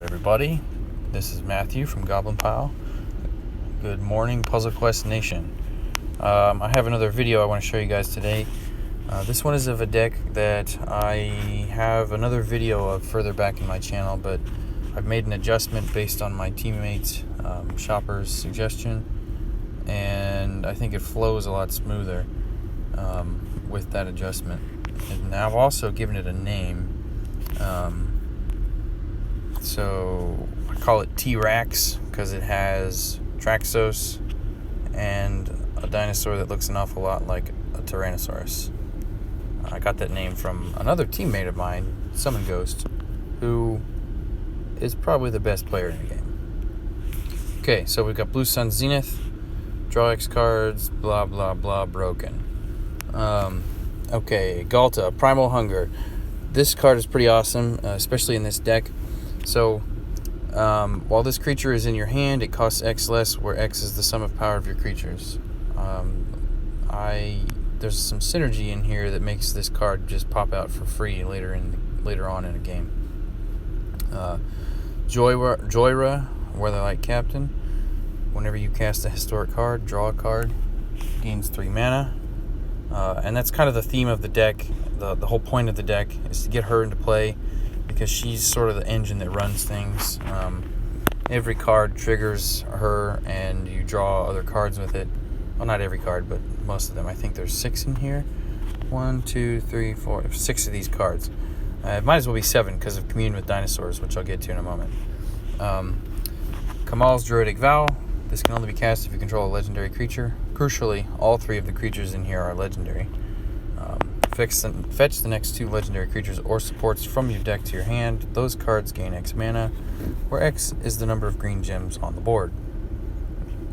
Everybody, this is Matthew from Goblin Pile. Good morning, Puzzle Quest Nation. I have another video I want to show you guys today. This one is of a deck that I have another video of further back in my channel, but I've made an adjustment based on my teammates' shopper's suggestion, and I think it flows a lot smoother with that adjustment. And I've also given it a name. So I call it T-Rax because it has Traxos and a dinosaur that looks an awful lot like a Tyrannosaurus. I got that name from another teammate of mine, Summon Ghost, who is probably the best player in the game. Okay, so we've got Blue Sun Zenith, draw X cards, blah blah blah, broken. Okay, Galta, Primal Hunger. This card is pretty awesome, especially in this deck. So, while this creature is in your hand, it costs X less, where X is the sum of power of your creatures. There's some synergy in here that makes this card just pop out for free later on in a game. Joyra, Weatherlight Captain. Whenever you cast a historic card, draw a card, gains 3 mana. And that's kind of the theme of the deck. The whole point of the deck is to get her into play, because she's sort of the engine that runs things. Every card triggers her, and you draw other cards with it. Well, not every card, but most of them. I think there's 6 in here. 1, 2, 3, 4, 6 of these cards. It might as well be 7 because of Commune with Dinosaurs, which I'll get to in a moment. Kamal's Druidic Vow. This can only be cast if you control a legendary creature. Crucially, all 3 of the creatures in here are legendary. Fetch the next 2 legendary creatures or supports from your deck to your hand. Those cards gain X mana, where X is the number of green gems on the board.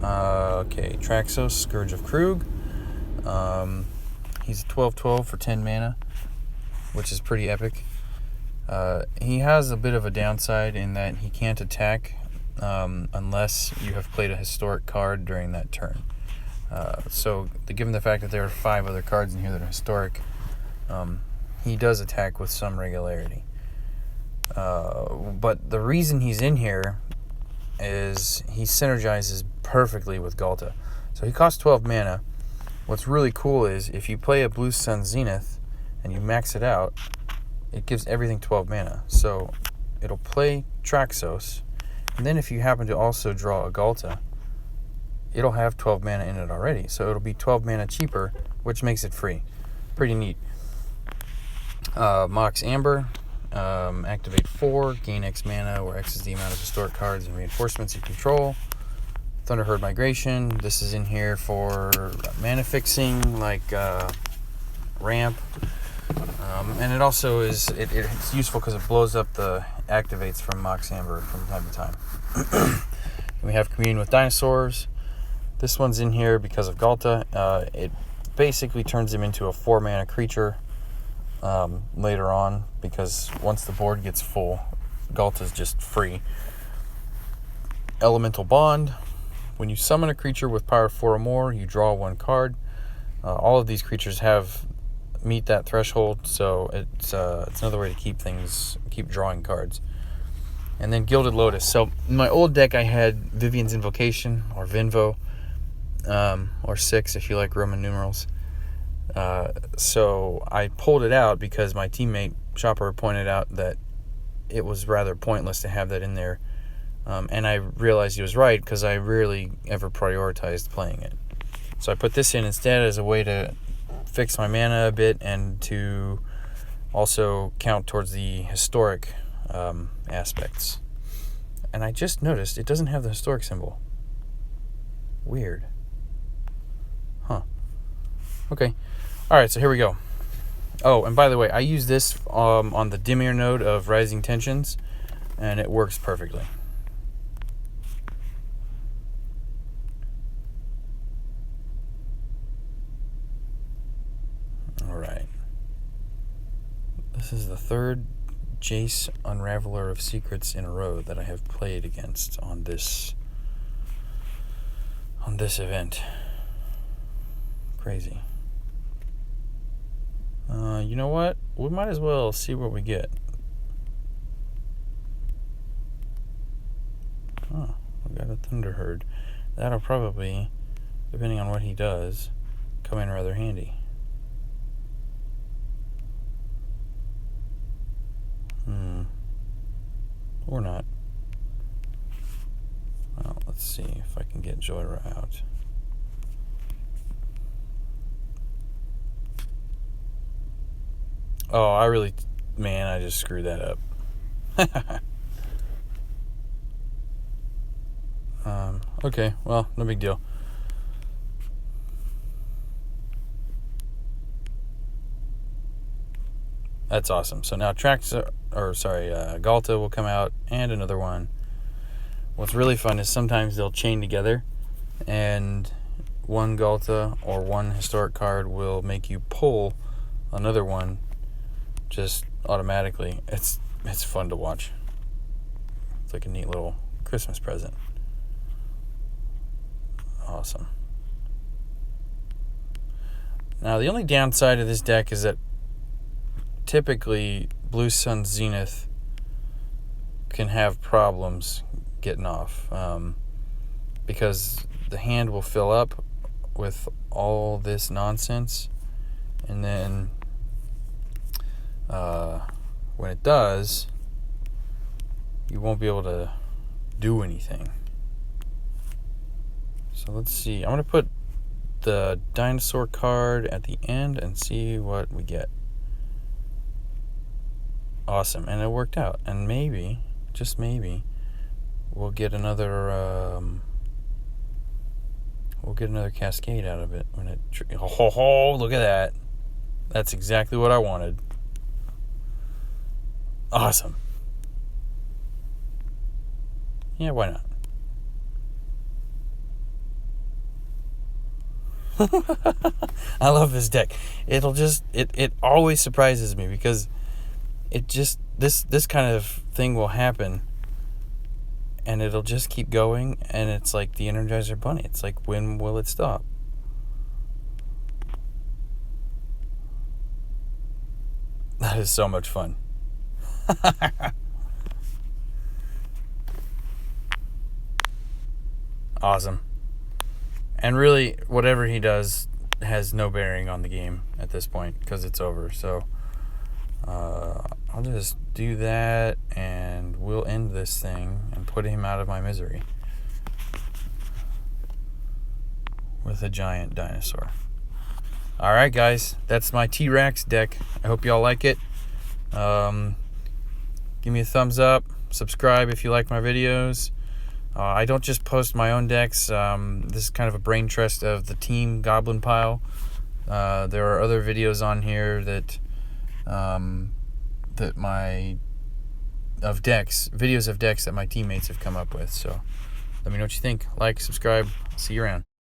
Okay, Traxos, Scourge of Krug. He's a 12/12 for 10 mana, which is pretty epic. He has a bit of a downside in that he can't attack unless you have played a historic card during that turn. So, given the fact that there are 5 other cards in here that are historic, he does attack with some regularity. But the reason he's in here is he synergizes perfectly with Galta. So he costs 12 mana. What's really cool is if you play a Blue Sun Zenith and you max it out, it gives everything 12 mana. So it'll play Traxos, and then if you happen to also draw a Galta, it'll have 12 mana in it already. So it'll be 12 mana cheaper, which makes it free. Pretty neat. Mox Amber, activate 4, gain X mana, where X is the amount of historic cards and reinforcements you control. Thunderherd Migration, this is in here for mana fixing, like ramp. And it also is, it's useful because it blows up the activates from Mox Amber from time to time. We have Commune with Dinosaurs. This one's in here because of Galta. It basically turns him into a 4 mana creature later on, because once the board gets full, Galta's just free. Elemental Bond. When you summon a creature with power 4 or more, you draw 1 card. All of these creatures meet that threshold, so it's another way to keep drawing cards. And then Gilded Lotus. So in my old deck, I had Vivian's Invocation, or Vinvo, or 6 if you like Roman numerals. So I pulled it out because my teammate Shopper pointed out that it was rather pointless to have that in there. And I realized he was right, because I rarely ever prioritized playing it. So I put this in instead as a way to fix my mana a bit, and to also count towards the historic aspects. And I just noticed it doesn't have the historic symbol. Weird. Huh. Okay. Alright, so here we go. Oh, and by the way, I use this on the Dimir node of Rising Tensions, and it works perfectly. Alright. This is the 3rd Jace Unraveler of Secrets in a row that I have played against on this event. Crazy. You know what? We might as well see what we get. Oh, we got a Thunderherd. That'll probably, depending on what he does, come in rather handy. Or not. Well, let's see if I can get Kiora out. Oh, I just screwed that up. Okay, well, no big deal. That's awesome. So now Galta will come out, and another one. What's really fun is sometimes they'll chain together, and one Galta or one historic card will make you pull another one just automatically. It's fun to watch. It's like a neat little Christmas present. Awesome. Now, the only downside of this deck is that typically Blue Sun Zenith can have problems getting off because the hand will fill up with all this nonsense, and then when it does, you won't be able to do anything. So let's see. I'm going to put the dinosaur card at the end and see what we get. Awesome. And it worked out. And maybe, just maybe, we'll get another cascade out of it when it look at that. That's exactly what I wanted. Awesome. Yeah, why not? I love this deck. It always surprises me because it just this kind of thing will happen and it'll just keep going, and it's like the Energizer Bunny. It's like, when will it stop? That is so much fun. Awesome. And really, whatever he does has no bearing on the game at this point because it's over. So I'll just do that, and we'll end this thing and put him out of my misery with a giant dinosaur. All right, guys, that's my T-Rax deck. I hope y'all like it. Give me a thumbs up. Subscribe if you like my videos. I don't just post my own decks. This is kind of a brain trust of the team Goblin Pile. There are other videos on here videos of decks that my teammates have come up with. So let me know what you think. Like, subscribe. See you around.